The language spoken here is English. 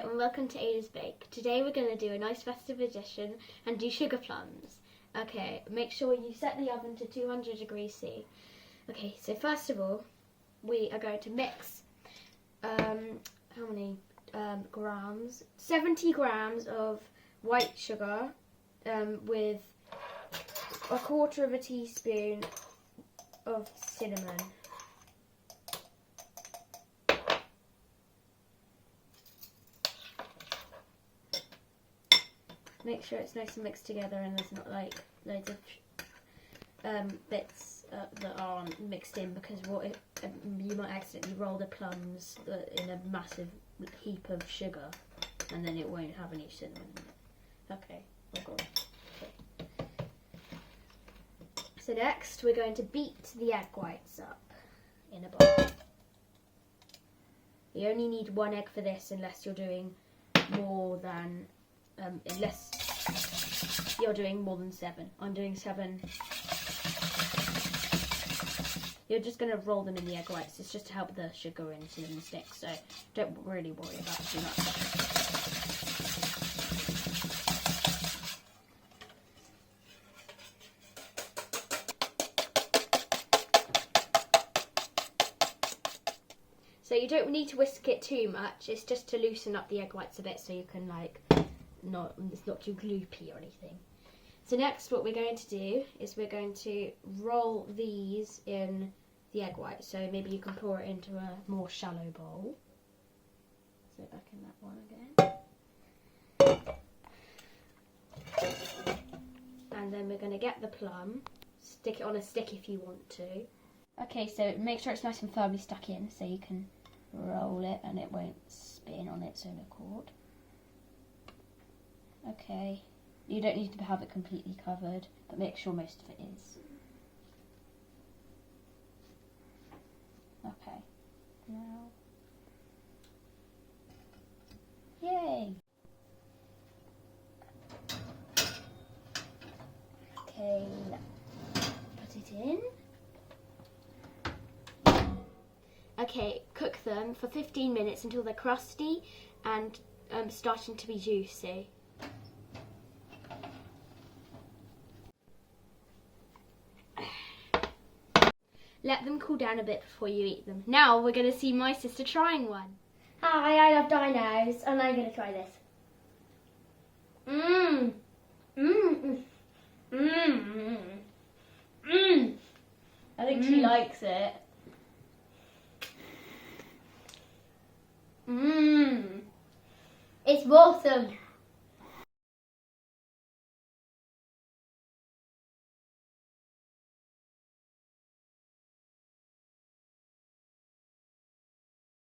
and welcome to Ada's Bake. Today we're going to do a nice festive edition and do sugar plums. Okay, make sure you set the oven to 200 degrees C. Okay, so first of all, we are going to mix, how many grams? 70 grams of white sugar with a quarter of a teaspoon of cinnamon. Make sure it's nice and mixed together and there's not like loads of bits that aren't mixed in, because you might accidentally roll the plums in a massive heap of sugar and then it won't have any cinnamon in it. Okay, we're good. Okay. So next we're going to beat the egg whites up in a bowl. You only need 1 egg for this unless you're doing more than unless you're doing more than 7. I'm doing 7. You're just going to roll them in the egg whites. It's just to help the sugar and cinnamon stick, so don't really worry about too much. So you don't need to whisk it too much. It's just to loosen up the egg whites a bit so you can it's not too gloopy or anything. So next what we're going to do is we're going to roll these in the egg white. So maybe you can pour it into a more shallow bowl. So back in that one again. And then we're going to get the plum, stick it on a stick if you want to. Okay, so make sure it's nice and firmly stuck in so you can roll it and it won't spin on its own accord. Okay, you don't need to have it completely covered, but make sure most of it is. Okay, now, yay! Okay, put it in. Okay, cook them for 15 minutes until they're crusty and starting to be juicy. Let them cool down a bit before you eat them. Now we're going to see my sister trying one. Hi, I love dinos, and I'm going to try this. Mmm. Mmm. Mmm. Mmm. I think she likes it. Mmm. It's awesome.